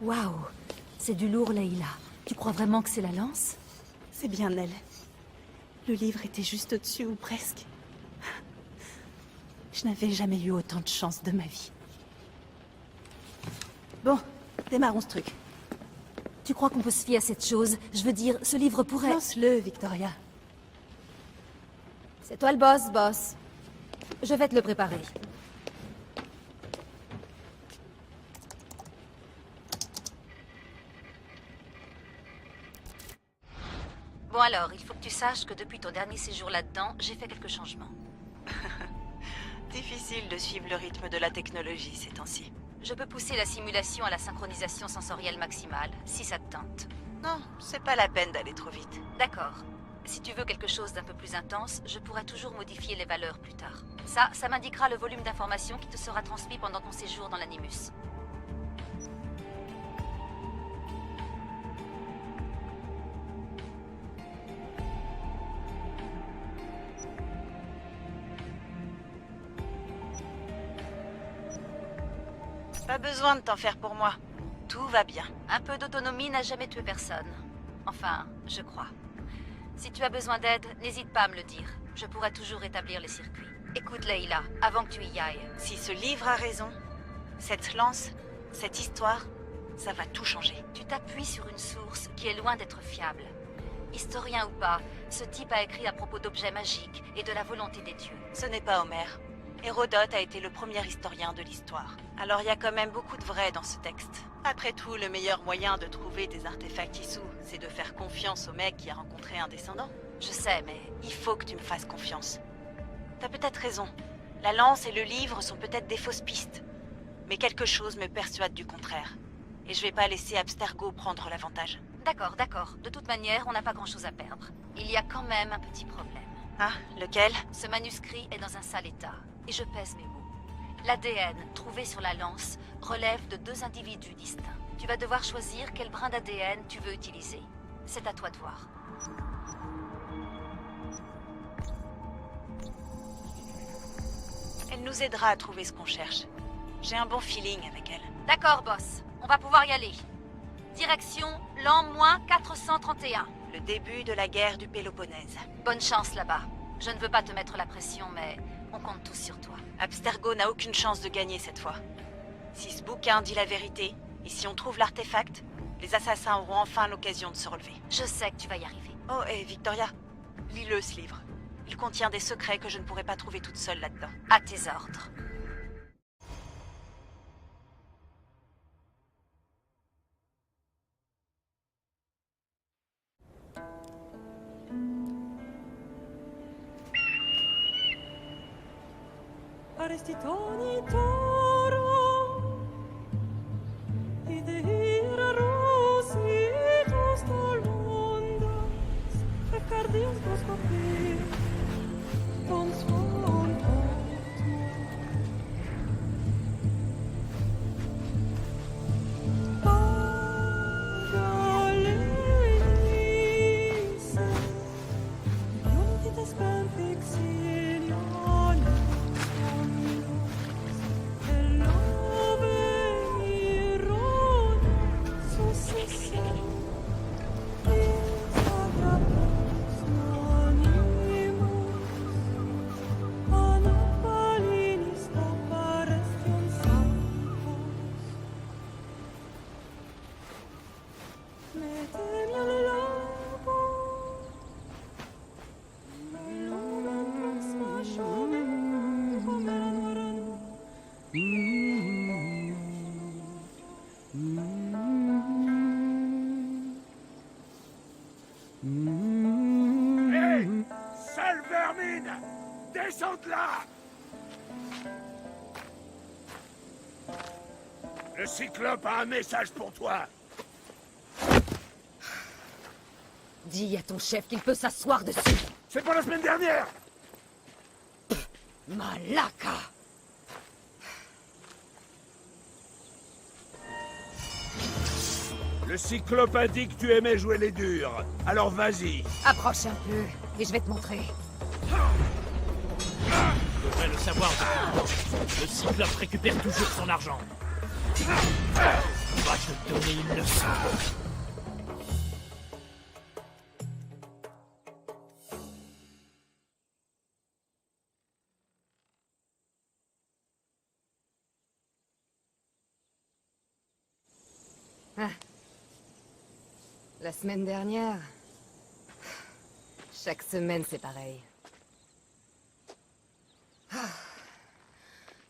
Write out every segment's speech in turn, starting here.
Waouh, c'est du lourd, Leila. Tu crois vraiment que c'est la lance? C'est bien elle. Le livre était juste au-dessus, ou presque. Je n'avais jamais eu autant de chance de ma vie. Bon, démarrons ce truc. Tu crois qu'on peut se fier à cette chose? Je veux dire, ce livre pourrait... Lance-le, Victoria. C'est toi le boss. Je vais te le préparer. Bon alors, il faut que tu saches que depuis ton dernier séjour là-dedans, j'ai fait quelques changements. Difficile de suivre le rythme de la technologie ces temps-ci. Je peux pousser la simulation à la synchronisation sensorielle maximale, si ça te tente. Non, c'est pas la peine d'aller trop vite. D'accord. Si tu veux quelque chose d'un peu plus intense, je pourrais toujours modifier les valeurs plus tard. Ça m'indiquera le volume d'informations qui te sera transmis pendant ton séjour dans l'Animus. Pas besoin de t'en faire pour moi. Tout va bien. Un peu d'autonomie n'a jamais tué personne. Enfin, je crois. Si tu as besoin d'aide, n'hésite pas à me le dire. Je pourrai toujours établir les circuits. Écoute, Leila, avant que tu y ailles. Si ce livre a raison, cette lance, cette histoire, ça va tout changer. Tu t'appuies sur une source qui est loin d'être fiable. Historien ou pas, ce type a écrit à propos d'objets magiques et de la volonté des dieux. Ce n'est pas Homère. Hérodote a été le premier historien de l'histoire. Alors il y a quand même beaucoup de vrai dans ce texte. Après tout, le meilleur moyen de trouver des artefacts Issou, c'est de faire confiance au mec qui a rencontré un descendant. Je sais, mais... Il faut que tu me fasses confiance. T'as peut-être raison. La lance et le livre sont peut-être des fausses pistes. Mais quelque chose me persuade du contraire. Et je vais pas laisser Abstergo prendre l'avantage. D'accord. De toute manière, on n'a pas grand-chose à perdre. Il y a quand même un petit problème. Ah, lequel? Ce manuscrit est dans un sale état, et je pèse mes mots. L'ADN trouvé sur la lance relève de 2 individus distincts. Tu vas devoir choisir quel brin d'ADN tu veux utiliser. C'est à toi de voir. Elle nous aidera à trouver ce qu'on cherche. J'ai un bon feeling avec elle. D'accord, boss. On va pouvoir y aller. Direction l'an -431. Le début de la guerre du Péloponnèse. Bonne chance là-bas. Je ne veux pas te mettre la pression, mais on compte tous sur toi. Abstergo n'a aucune chance de gagner cette fois. Si ce bouquin dit la vérité, et si on trouve l'artefact, les assassins auront enfin l'occasion de se relever. Je sais que tu vas y arriver. Oh, et Victoria, lis-le ce livre. Il contient des secrets que je ne pourrais pas trouver toute seule là-dedans. À tes ordres. Arrestitoni toro, idehira rositos tolondas, cardios boskopir, ton svon Hé! Sale vermine! Descends de là! Le Cyclope a un message pour toi. Dis à ton chef qu'il peut s'asseoir dessus. C'est pour la semaine dernière! Malaka! Le Cyclope a dit que tu aimais jouer les durs. Alors vas-y. Approche un peu, et je vais te montrer. Je devrais le savoir depuis longtemps. Le Cyclope récupère toujours son argent. va te donner une leçon. La semaine dernière... Chaque semaine, c'est pareil.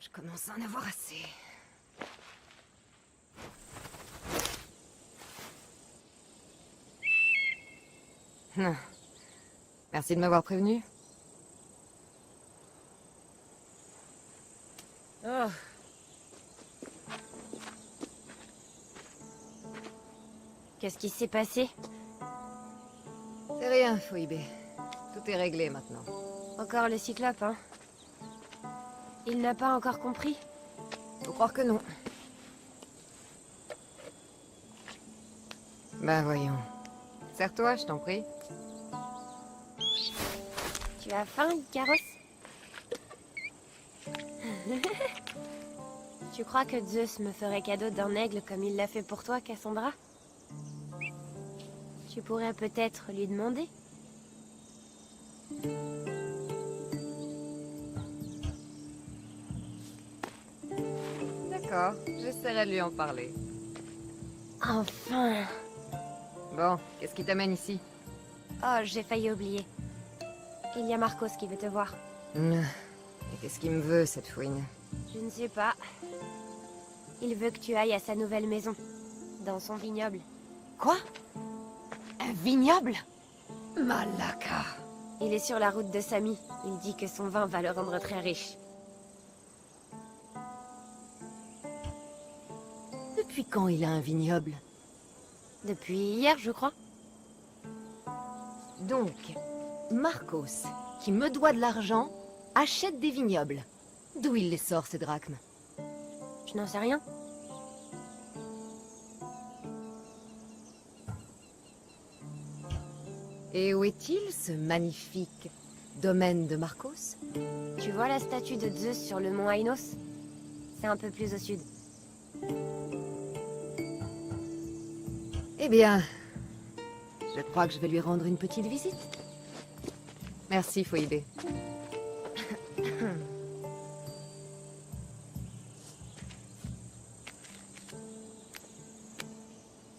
Je commence à en avoir assez. Merci de m'avoir prévenu. Oh. Qu'est-ce qui s'est passé? C'est rien, Phoebe. Tout est réglé maintenant. Encore le cyclope, hein? Il n'a pas encore compris? Faut croire que non. Ben voyons. Serre-toi, je t'en prie. Tu as faim, Icaros? Tu crois que Zeus me ferait cadeau d'un aigle comme il l'a fait pour toi, Cassandra? Tu pourrais peut-être lui demander? D'accord, j'essaierai de lui en parler. Enfin! Bon, qu'est-ce qui t'amène ici? Oh, j'ai failli oublier. Il y a Marcos qui veut te voir. Et qu'est-ce qu'il me veut, cette fouine? Je ne sais pas. Il veut que tu ailles à sa nouvelle maison. Dans son vignoble. Quoi? Un vignoble? Malaka! Il est sur la route de Samy. Il dit que son vin va le rendre très riche. Depuis quand il a un vignoble? Depuis hier, je crois. Donc, Marcos, qui me doit de l'argent, achète des vignobles. D'où il les sort, ces drachmes? Je n'en sais rien. Et où est-il, ce magnifique domaine de Marcos? Tu vois la statue de Zeus sur le mont Ainos? C'est un peu plus au sud. Eh bien, je crois que je vais lui rendre une petite visite. Merci, Phoebe.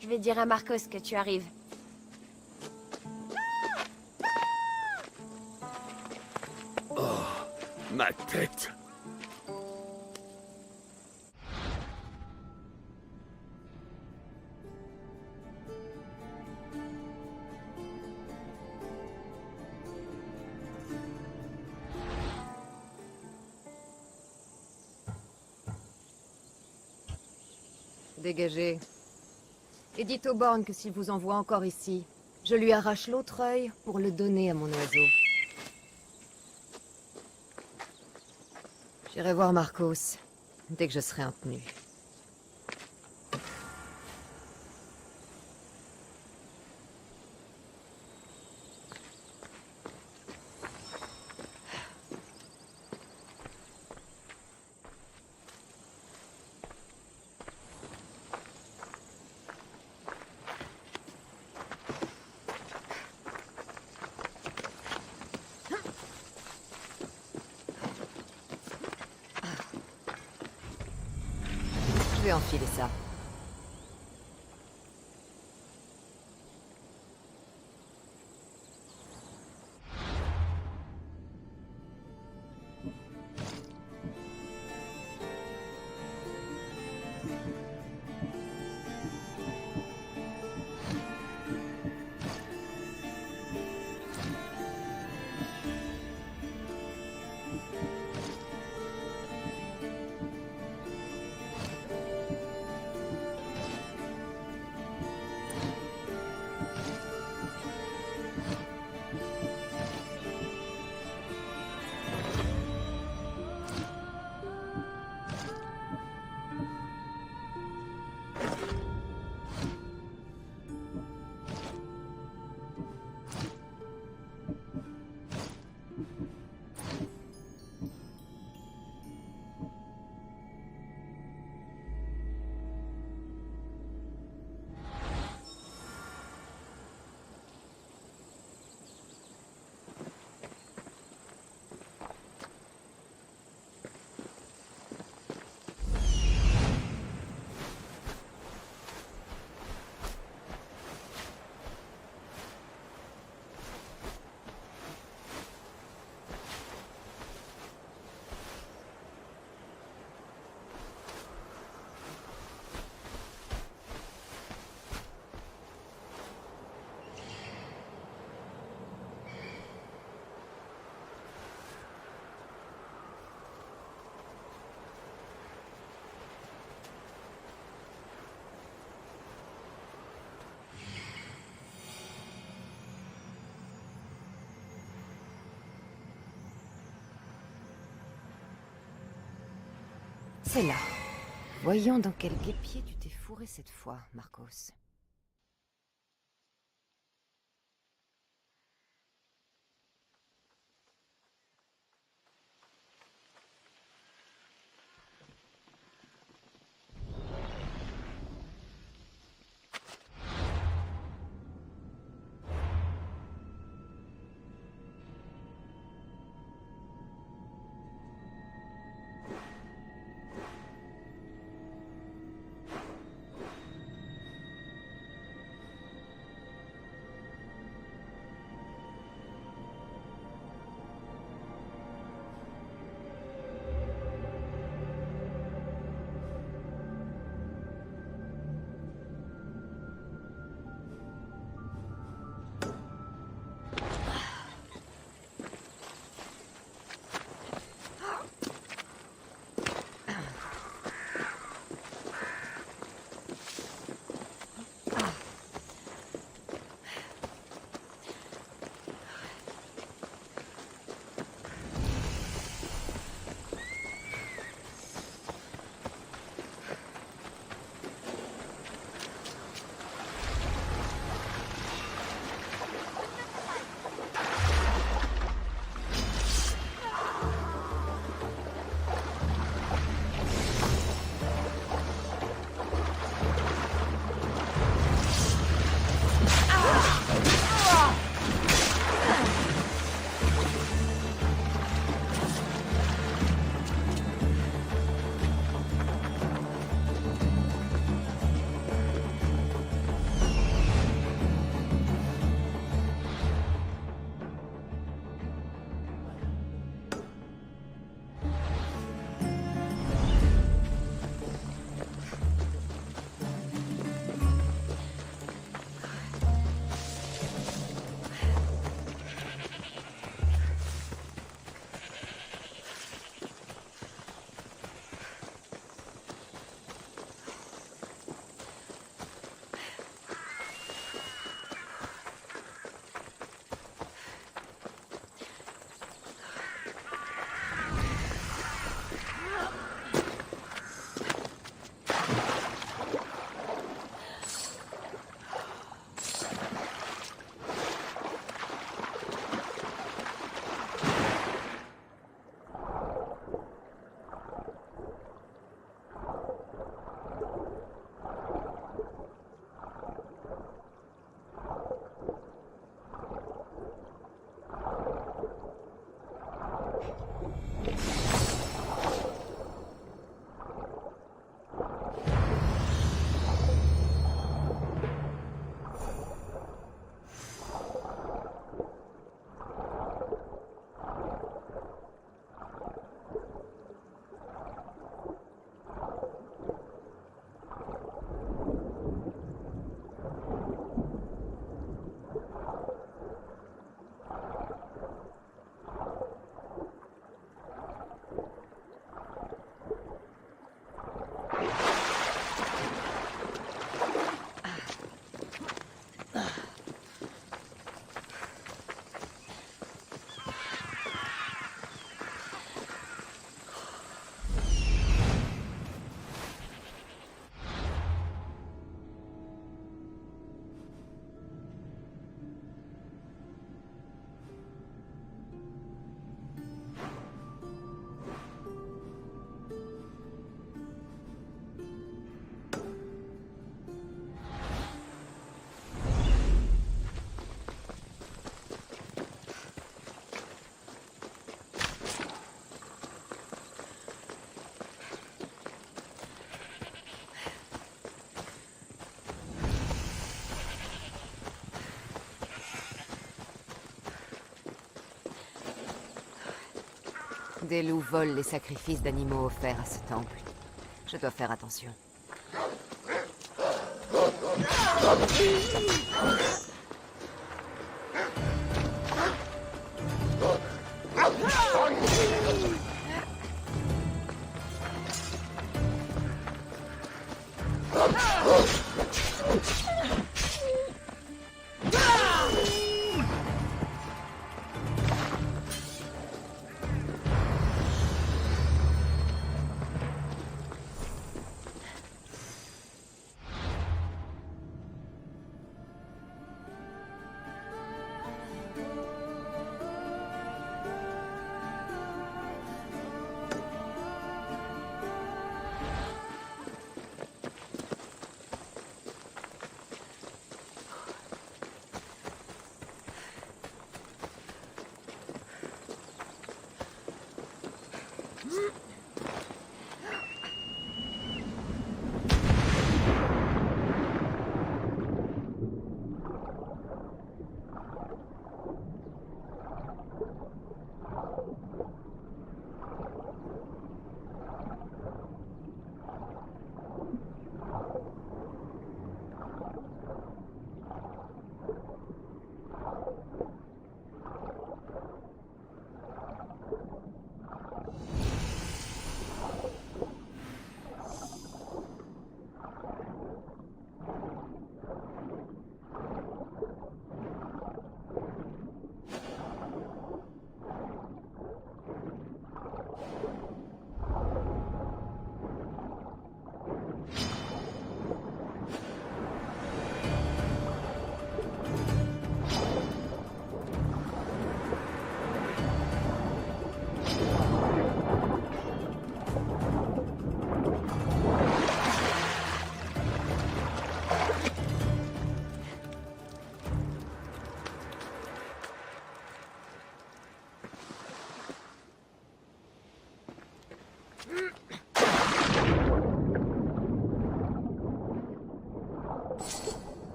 Je vais dire à Marcos que tu arrives. Ma tête. Dégagez. Et dites au borgne que s'il vous envoie encore ici, je lui arrache l'autre œil pour le donner à mon oiseau. J'irai voir Marcos dès que je serai en tenue. Je vais enfiler ça. c'est là. Voyons dans quel guêpier tu t'es fourré cette fois, Marcos. Des loups volent les sacrifices d'animaux offerts à ce temple. Je dois faire attention.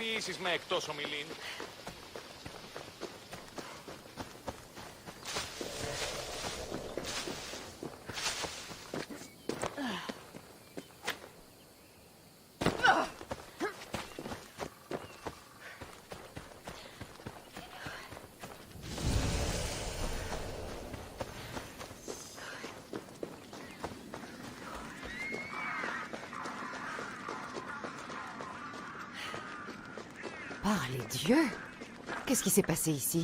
ευχαριστήσεις με εκτός ομιλήν. Par les dieux! Qu'est-ce qui s'est passé ici?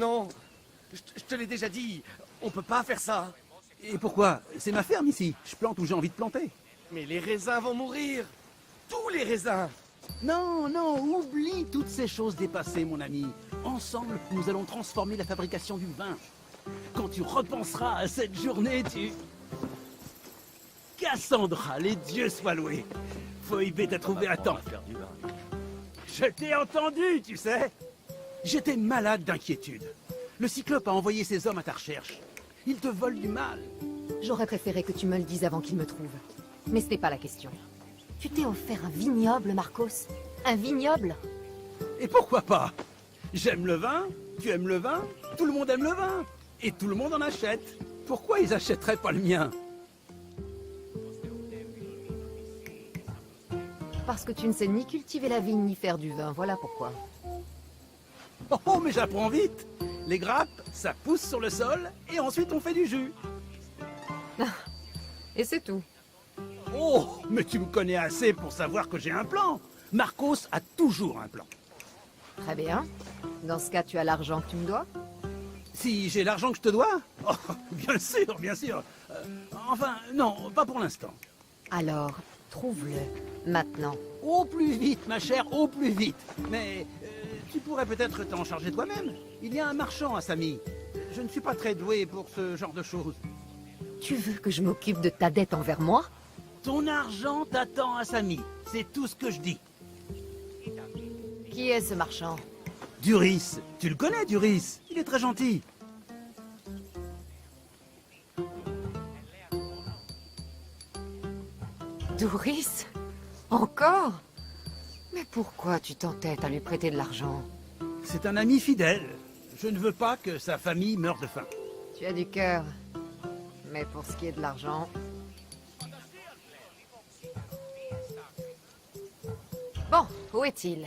Non, je te l'ai déjà dit, on peut pas faire ça. Et pourquoi? C'est ma ferme ici. Je plante où j'ai envie de planter. Mais les raisins vont mourir. Tous les raisins. Non, non, oublie toutes ces choses dépassées, mon ami. Ensemble, nous allons transformer la fabrication du vin. Quand tu repenseras à cette journée, tu... Cassandra, les dieux soient loués. Phoebe t'a trouvé à temps. Je t'ai entendu, tu sais. J'étais malade d'inquiétude. Le Cyclope a envoyé ses hommes à ta recherche. Ils te volent du mal. J'aurais préféré que tu me le dises avant qu'il me trouve. Mais c'était pas la question. Tu t'es offert un vignoble, Marcos? Un vignoble? Et pourquoi pas? J'aime le vin, tu aimes le vin, tout le monde aime le vin. Et tout le monde en achète. Pourquoi ils achèteraient pas le mien? Parce que tu ne sais ni cultiver la vigne ni faire du vin, voilà pourquoi. Oh, mais j'apprends vite. Les grappes, ça pousse sur le sol, et ensuite on fait du jus. Et c'est tout. Oh, mais tu me connais assez pour savoir que j'ai un plan. Marcos a toujours un plan. Très bien. Dans ce cas, tu as l'argent que tu me dois? Si j'ai l'argent que je te dois? Oh, bien sûr, bien sûr. Enfin, non, pas pour l'instant. Alors, trouve-le, maintenant. Au plus vite, ma chère, au plus vite. Mais tu pourrais peut-être t'en charger toi-même. Il y a un marchand à Samy. Je ne suis pas très doué pour ce genre de choses. Tu veux que je m'occupe de ta dette envers moi? Ton argent t'attend à Samy. C'est tout ce que je dis. Qui est ce marchand? Duris. Tu le connais, Duris? Il est très gentil. Duris? Encore? Mais pourquoi tu t'entêtes à lui prêter de l'argent? C'est un ami fidèle. Je ne veux pas que sa famille meure de faim. Tu as du cœur. Mais pour ce qui est de l'argent... Bon, où est-il?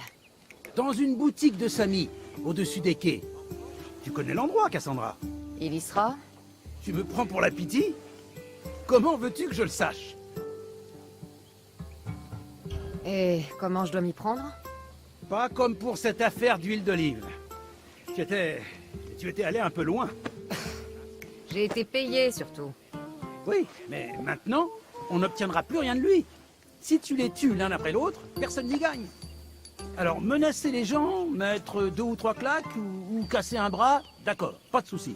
Dans une boutique de Samy, au-dessus des quais. Tu connais l'endroit, Cassandra? Il y sera? Tu me prends pour la pitié? Comment veux-tu que je le sache? Et comment je dois m'y prendre? Pas comme pour cette affaire d'huile d'olive. Tu étais allé un peu loin. J'ai été payé, surtout. Oui, mais maintenant, on n'obtiendra plus rien de lui. Si tu les tues l'un après l'autre, personne n'y gagne. Alors, menacer les gens, mettre 2 ou 3 claques, ou casser un bras, d'accord, pas de souci.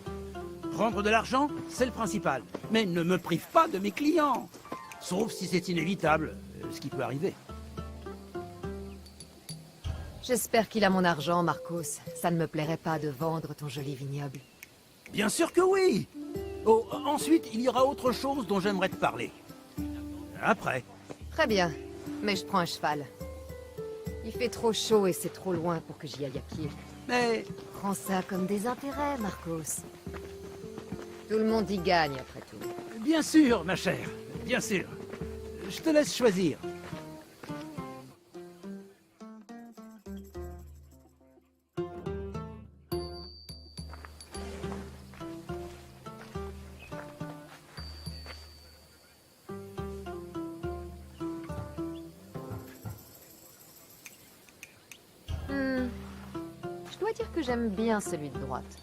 Prendre de l'argent, c'est le principal. Mais ne me prive pas de mes clients. Sauf si c'est inévitable, ce qui peut arriver. J'espère qu'il a mon argent, Marcos. Ça ne me plairait pas de vendre ton joli vignoble. Bien sûr que oui. Oh, ensuite, il y aura autre chose dont j'aimerais te parler. Après. Très bien, mais je prends un cheval. Il fait trop chaud et c'est trop loin pour que j'y aille à pied. Mais Prends ça comme des intérêts, Marcos. Tout le monde y gagne, après tout. bien sûr, ma chère, bien sûr. Je te laisse choisir. Je dois dire que j'aime bien celui de droite.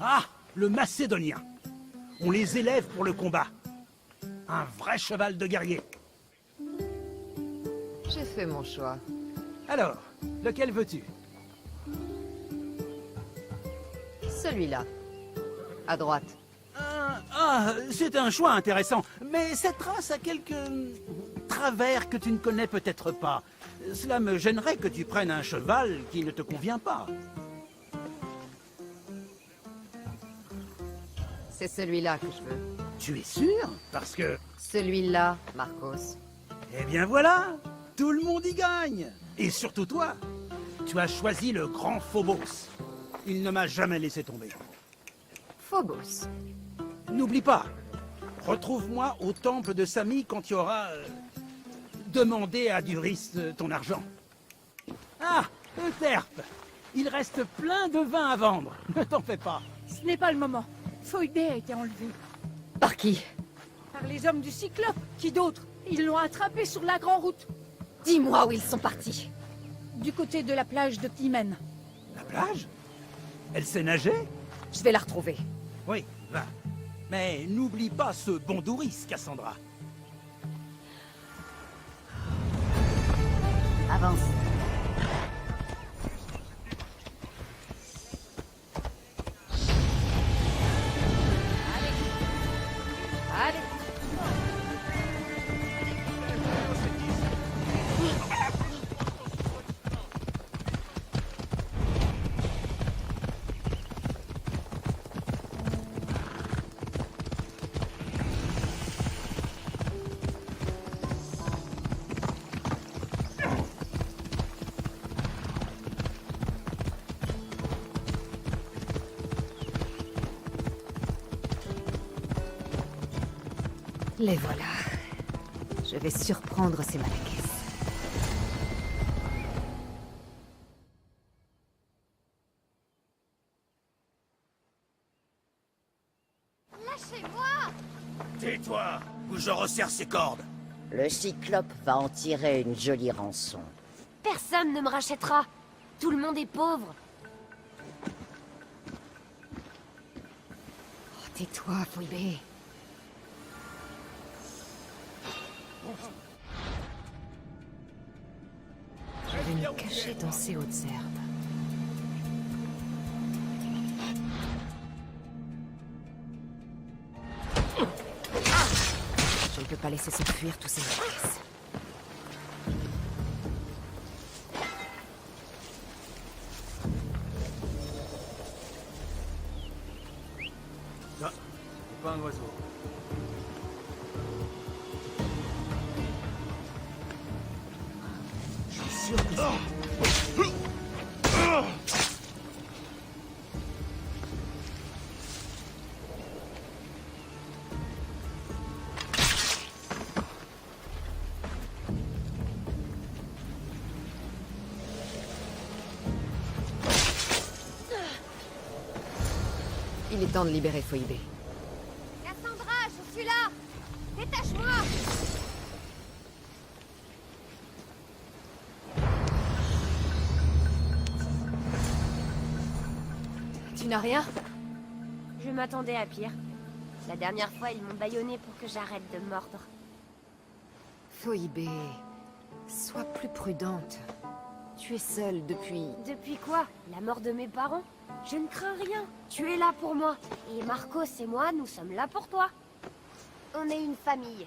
Ah, le Macédonien. On les élève pour le combat. Un vrai cheval de guerrier. J'ai fait mon choix. Alors, lequel veux-tu? Celui-là. À droite. C'est un choix intéressant. Mais cette race a quelques travers que tu ne connais peut-être pas. Cela me gênerait que tu prennes un cheval qui ne te convient pas. C'est celui-là que je veux. Tu es sûr? Parce que... Celui-là, Marcos. Eh bien voilà, tout le monde y gagne. Et surtout toi. Tu as choisi le grand Phobos. Il ne m'a jamais laissé tomber. Phobos. N'oublie pas, retrouve-moi au temple de Sami quand tu auras demandé à Duris ton argent. Ah, Euterpe, il reste plein de vin à vendre. Ne t'en fais pas. Ce n'est pas le moment. Phoebé a été enlevé. Par qui? Par les hommes du Cyclope. Qui d'autre? Ils l'ont attrapé sur la grande route. Dis-moi où ils sont partis. Du côté de la plage de Timène. La plage? Elle sait nager? Je vais la retrouver. Oui, va. Mais n'oublie pas ce bon Douris, Cassandra. Avance. Allez. Les voilà. Je vais surprendre ces Malaquais. Lâchez-moi! Tais-toi, ou je resserre ses cordes. Le Cyclope va en tirer une jolie rançon. Personne ne me rachètera. Tout le monde est pauvre. Oh, tais-toi, Phoebé. Je vais me cacher dans ces hautes herbes. Je ne peux pas laisser s'enfuir tous ces Malaquais. Ça, c'est pas un oiseau. Je suis sûr que Il est temps de libérer Phoebé. Cassandra, je suis là. Détache-moi. Tu n'as rien? Je m'attendais à pire. La dernière fois, ils m'ont bâillonné pour que j'arrête de mordre. Phoebé, sois plus prudente. Tu es seule depuis... Depuis quoi? La mort de mes parents? Je ne crains rien. Tu es là pour moi. Et Marcos et moi, nous sommes là pour toi. On est une famille.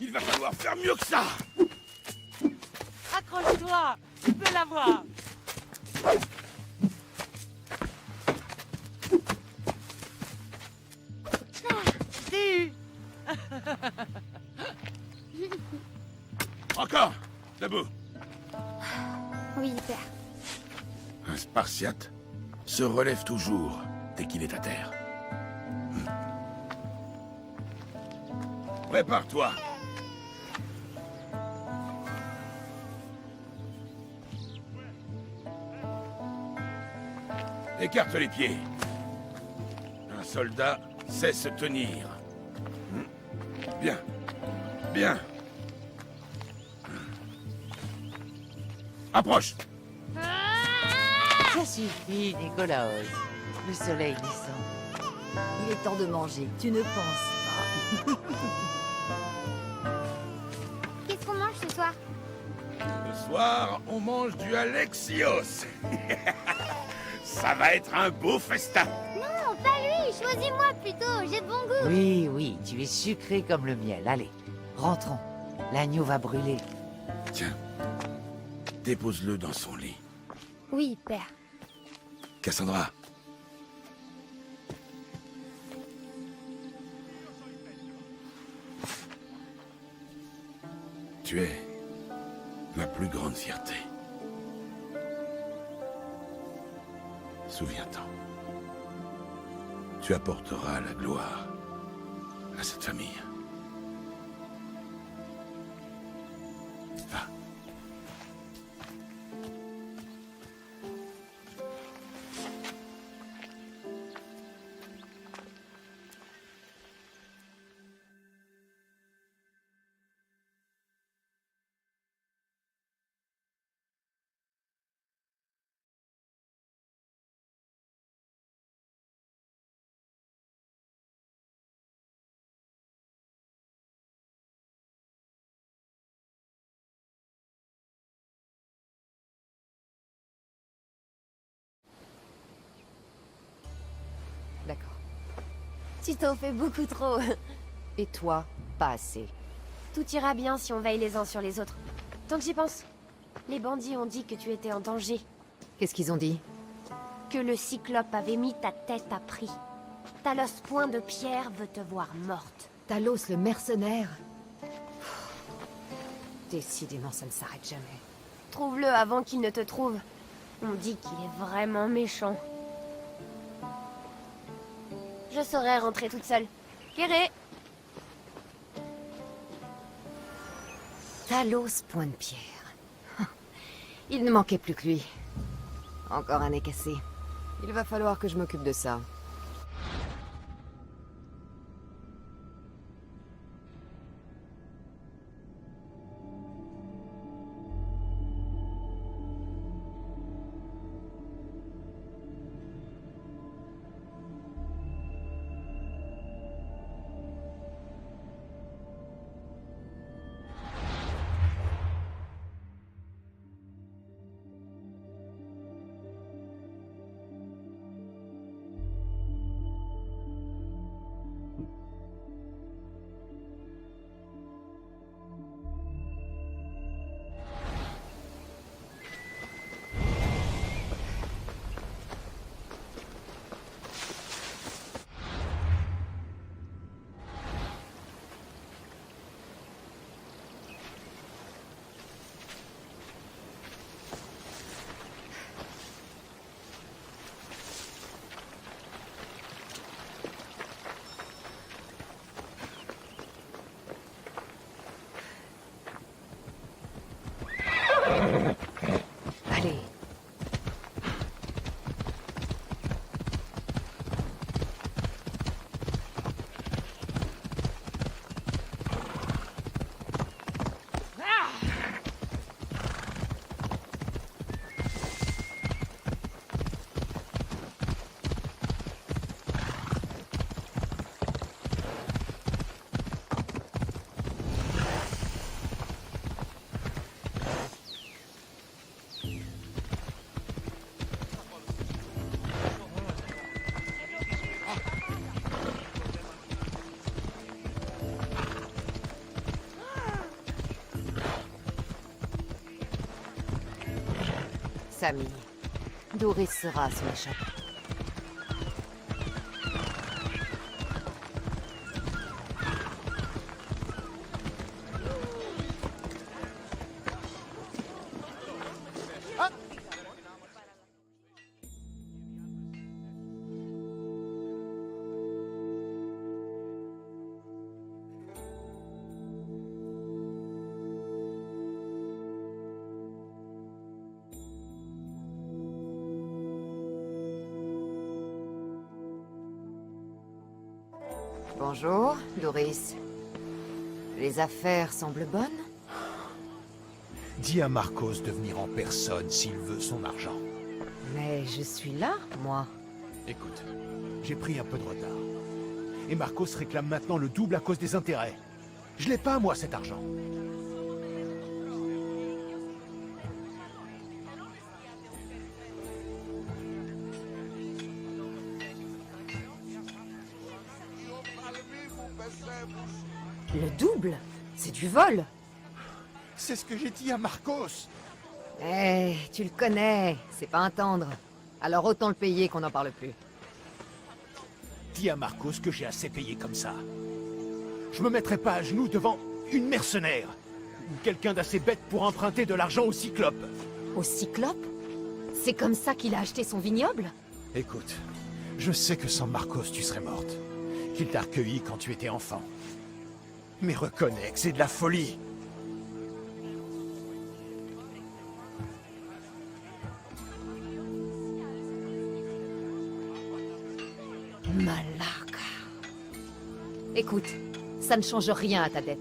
Il va falloir faire mieux que ça. Accroche-toi, tu peux l'avoir. Dis. Encore. Debout. Oui, père. Un Spartiate se relève toujours dès qu'il est à terre. Prépare-toi. Écarte les pieds. Un soldat sait se tenir. Bien. Bien. Approche. Ça suffit, Nicolaos. Le soleil descend. Il est temps de manger, tu ne penses pas. Qu'est-ce qu'on mange ce soir? Ce soir, on mange du Alexios. Ça va être un beau festin. Non, pas lui. Choisis-moi plutôt. J'ai de bon goût. Oui, oui, tu es sucré comme le miel. Allez, rentrons. L'agneau va brûler. Tiens, dépose-le dans son lit. Oui, père. Cassandra. Tu es ma plus grande fierté. Souviens-t'en. Tu apporteras la gloire à cette famille. Va. D'accord. Tu t'en fais beaucoup trop. Et toi, pas assez. Tout ira bien si on veille les uns sur les autres. Tant que j'y pense. Les bandits ont dit que tu étais en danger. Qu'est-ce qu'ils ont dit? Que le Cyclope avait mis ta tête à prix. Talos Point de Pierre veut te voir morte. Talos, le mercenaire. Décidément, ça ne s'arrête jamais. Trouve-le avant qu'il ne te trouve. On dit qu'il est vraiment méchant. Je saurais rentrer toute seule. Kéré! Talos, Point de Pierre. Il ne manquait plus que lui. Encore un nez cassé. Il va falloir que je m'occupe de ça. ami. Doris sera son échappée. Bonjour, Doris. Les affaires semblent bonnes? Dis à Marcos de venir en personne s'il veut son argent. Mais je suis là, moi. Écoute, j'ai pris un peu de retard. Et Marcos réclame maintenant le double à cause des intérêts. Je l'ai pas, moi, cet argent. Le double? C'est du vol. C'est ce que j'ai dit à Marcos. Eh, tu le connais, c'est pas un tendre. Alors autant le payer qu'on n'en parle plus. Dis à Marcos que j'ai assez payé comme ça. Je me mettrai pas à genoux devant une mercenaire. Ou quelqu'un d'assez bête pour emprunter de l'argent au Cyclope. Au Cyclope? C'est comme ça qu'il a acheté son vignoble? Écoute, je sais que sans Marcos tu serais morte. Qu'il t'a recueilli quand tu étais enfant. Mais reconnais que c'est de la folie. Malaka. Écoute, ça ne change rien à ta dette.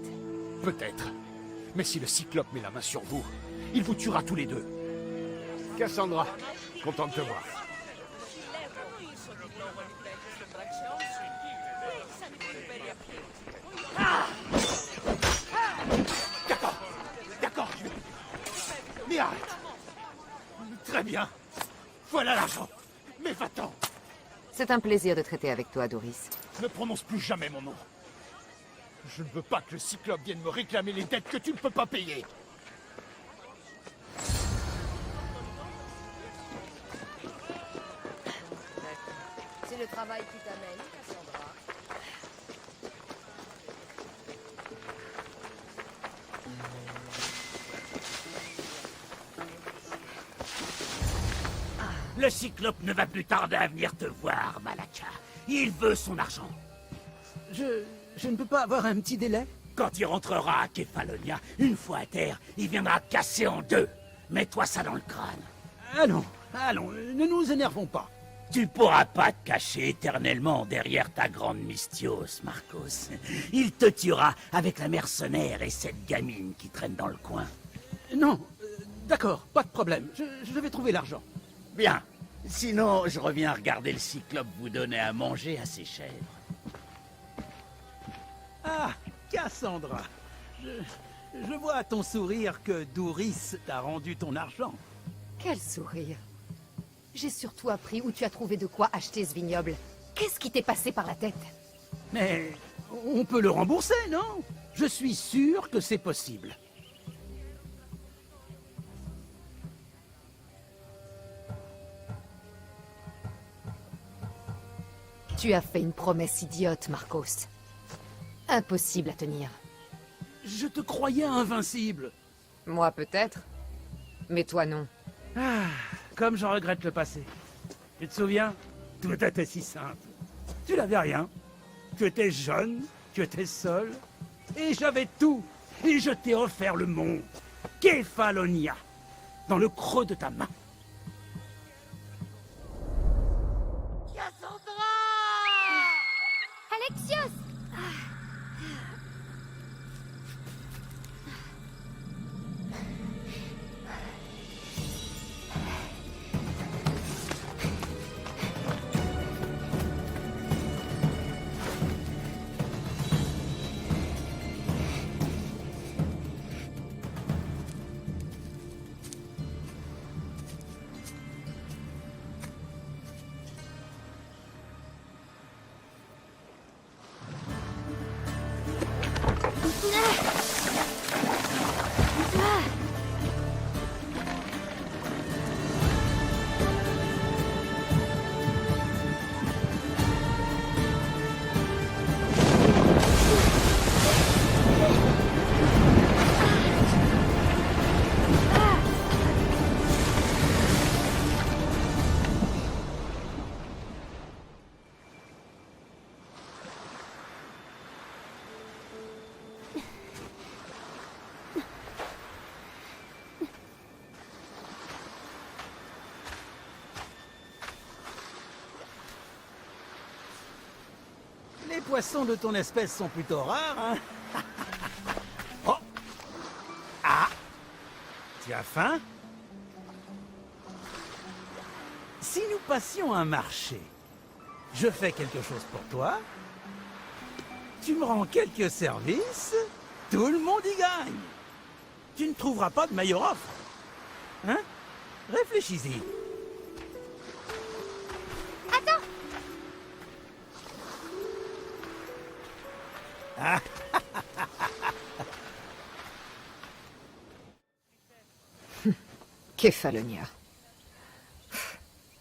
Peut-être. Mais si le Cyclope met la main sur vous, il vous tuera tous les deux. Cassandra, content de te voir. D'accord, je vais... Mais arrête. Très bien. Voilà l'argent. Mais va-t'en. C'est un plaisir de traiter avec toi, Doris. Ne prononce plus jamais mon nom. Je ne veux pas que le Cyclope vienne me réclamer les dettes que tu ne peux pas payer. C'est le travail qui t'amène, Cassandra. Le Cyclope ne va plus tarder à venir te voir, Malaka. Il veut son argent. Je ne peux pas avoir un petit délai? Quand il rentrera à Kefalonia, une fois à terre, il viendra te casser en deux. Mets-toi ça dans le crâne. Allons, ne nous énervons pas. Tu pourras pas te cacher éternellement derrière ta grande Mystios, Marcos. Il te tuera avec la mercenaire et cette gamine qui traîne dans le coin. Non, d'accord, pas de problème. Je vais trouver l'argent. Bien. Sinon, je reviens regarder le Cyclope vous donner à manger à ses chèvres. Ah, Cassandra. Je vois à ton sourire que Doris t'a rendu ton argent. Quel sourire. J'ai surtout appris où tu as trouvé de quoi acheter ce vignoble. Qu'est-ce qui t'est passé par la tête? Mais on peut le rembourser, non? Je suis sûr que c'est possible. Tu as fait une promesse idiote, Marcos. Impossible à tenir. Je te croyais invincible. Moi peut-être, mais toi non. Ah, comme j'en regrette le passé. Tu te souviens? Tout était si simple. Tu n'avais rien. Tu étais jeune, tu étais seul. Et j'avais tout. Et je t'ai offert le monde. Kefalonia. Dans le creux de ta main. Alexios! poissons de ton espèce sont plutôt rares, hein? Oh! Ah! Tu as faim? Si nous passions un marché, je fais quelque chose pour toi, tu me rends quelques services, tout le monde y gagne. Tu ne trouveras pas de meilleure offre. Hein? Réfléchis-y. Attends! Ah. Kefalonia.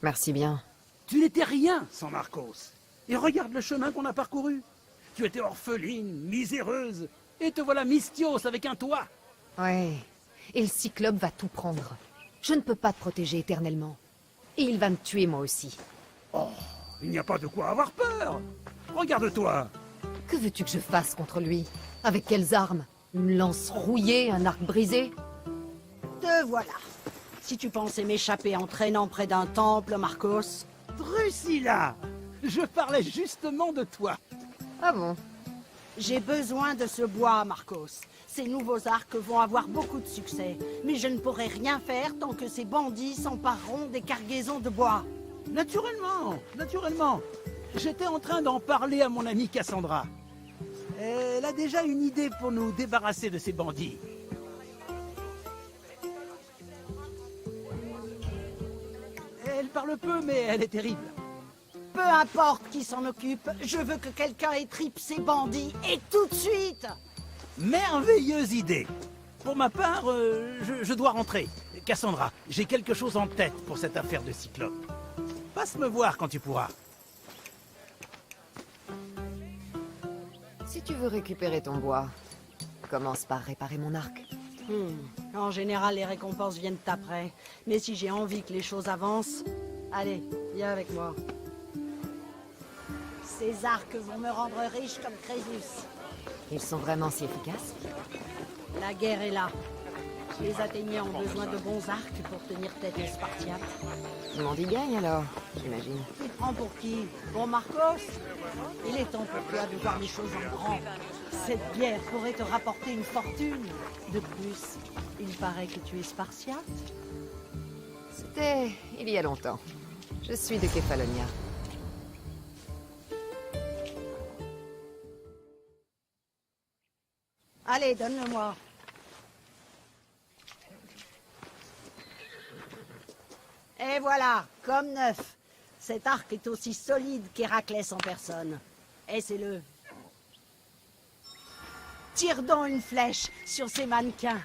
Merci bien. Tu n'étais rien sans Marcos. Et regarde le chemin qu'on a parcouru. Tu étais orpheline, miséreuse, et te voilà Mystios avec un toit. Ouais. Et le Cyclope va tout prendre. Je ne peux pas te protéger éternellement. Et il va me tuer moi aussi. Oh, il n'y a pas de quoi avoir peur. Regarde-toi. Que veux-tu que je fasse contre lui? Avec quelles armes? Une lance rouillée, un arc brisé? Te voilà. Si tu pensais m'échapper en traînant près d'un temple, Marcos... Drusilla, je parlais justement de toi. Ah bon? J'ai besoin de ce bois, Marcos. Ces nouveaux arcs vont avoir beaucoup de succès. Mais je ne pourrai rien faire tant que ces bandits s'empareront des cargaisons de bois. Naturellement, naturellement. J'étais en train d'en parler à mon amie Cassandra. Elle a déjà une idée pour nous débarrasser de ces bandits. Elle parle peu, mais elle est terrible. Peu importe qui s'en occupe, je veux que quelqu'un étripe ces bandits, et tout de suite! Merveilleuse idée. Pour ma part, je dois rentrer. Cassandra, j'ai quelque chose en tête pour cette affaire de Cyclope. Passe me voir quand tu pourras. Si tu veux récupérer ton bois, commence par réparer mon arc. En général, les récompenses viennent après. Mais si j'ai envie que les choses avancent... Allez, viens avec moi. Ces arcs vont me rendre riche comme Crésus. Ils sont vraiment si efficaces? La guerre est là. Les Athéniens ont besoin de bons arcs pour tenir tête aux Spartiates. Le monde y gagne alors, j'imagine. Tu te prends pour qui? Pour Marcos? Il est temps pour toi de voir les choses en grand. Cette guerre pourrait te rapporter une fortune. De plus, il paraît que tu es Spartiate. C'était il y a longtemps. Je suis de Kefalonia. Allez, donne-le-moi. Et voilà, comme neuf. Cet arc est aussi solide qu'Héraclès en personne. Essaie-le. Tire donc une flèche sur ces mannequins.